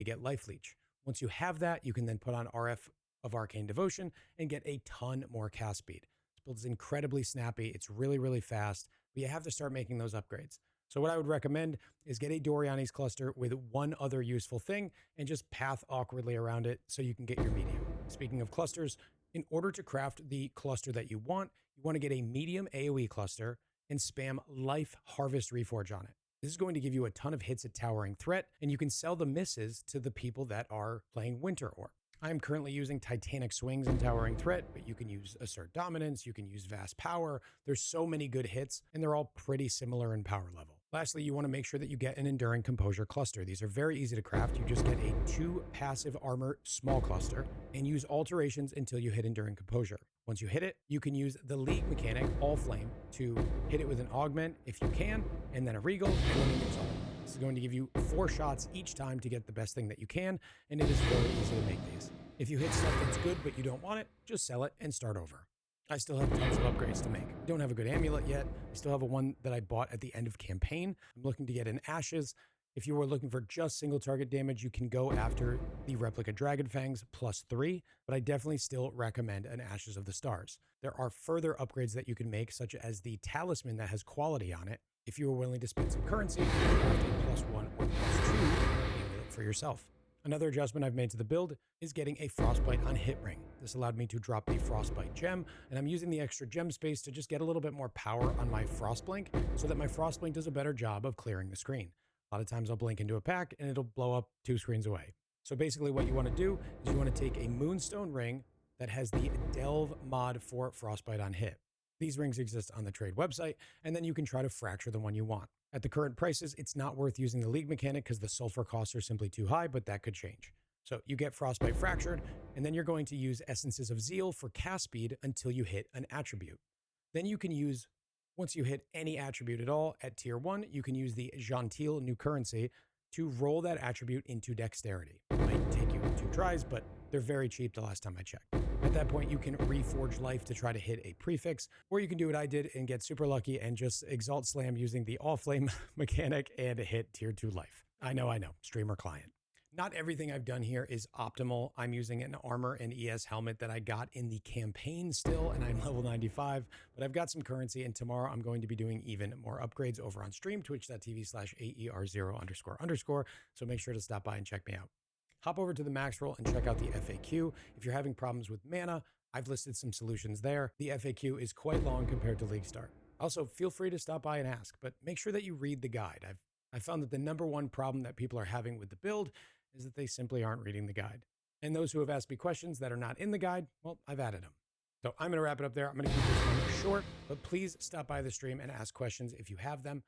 you get Life Leech. Once you have that, you can then put on RF of Arcane Devotion and get a ton more cast speed. This build is incredibly snappy. It's really, really fast, but you have to start making those upgrades. So what I would recommend is get a Doriani's cluster with one other useful thing and just path awkwardly around it so you can get your medium. Speaking of clusters, in order to craft the cluster that you want to get a medium AoE cluster and spam Life Harvest Reforge on it. This is going to give you a ton of hits at Towering Threat, and you can sell the misses to the people that are playing Winter Orb. I'm currently using Titanic Swings and Towering Threat, but you can use Assert Dominance, you can use Vast Power. There's so many good hits, and they're all pretty similar in power level. Lastly, you want to make sure that you get an Enduring Composure cluster. These are very easy to craft. You just get a 2 passive armor small cluster and use alterations until you hit Enduring Composure. Once you hit it, you can use the League mechanic, All Flame, to hit it with an Augment if you can, and then a Regal, and then an Exalt. This is going to give you 4 shots each time to get the best thing that you can, and it is very easy to make these. If you hit stuff that's good but you don't want it, just sell it and start over. I still have tons of upgrades to make. I don't have a good amulet yet. I still have one that I bought at the end of campaign. I'm looking to get an Ashes. If you were looking for just single target damage, you can go after the Replica Dragon Fangs +3, but I definitely still recommend an Ashes of the Stars. There are further upgrades that you can make, such as the Talisman that has quality on it. If you were willing to spend some currency, you can craft a +1 or +2 amulet for yourself. Another adjustment I've made to the build is getting a Frostbite on Hit Ring. This allowed me to drop the Frostbite gem, and I'm using the extra gem space to just get a little bit more power on my Frostblink so that my Frostblink does a better job of clearing the screen. A lot of times I'll blink into a pack and it'll blow up 2 screens away. So basically what you want to do is you want to take a Moonstone ring that has the Delve mod for Frostbite on Hit. These rings exist on the trade website, and then you can try to fracture the one you want. At the current prices, it's not worth using the League mechanic because the sulfur costs are simply too high, but that could change. So you get Frostbite fractured, and then you're going to use Essences of Zeal for cast speed until you hit an attribute. Then you can use, once you hit any attribute at all at tier 1, you can use the Gentile new currency to roll that attribute into dexterity. It might take you 2 tries, but they're very cheap the last time I checked. At that point, you can reforge life to try to hit a prefix, or you can do what I did and get super lucky and just Exalt Slam using the All Flame mechanic and hit tier 2 life. I know, streamer client. Not everything I've done here is optimal. I'm using an armor and ES helmet that I got in the campaign still, and I'm level 95, but I've got some currency, and tomorrow I'm going to be doing even more upgrades over on stream, twitch.tv/AER0__. So make sure to stop by and check me out. Hop over to the max roll and check out the FAQ. If you're having problems with mana, I've listed some solutions there. The FAQ is quite long compared to League Start. Also, feel free to stop by and ask, but make sure that you read the guide. I've found that the #1 problem that people are having with the build is that they simply aren't reading the guide. And those who have asked me questions that are not in the guide, well, I've added them. So I'm going to wrap it up there. I'm going to keep this one short, but please stop by the stream and ask questions if you have them.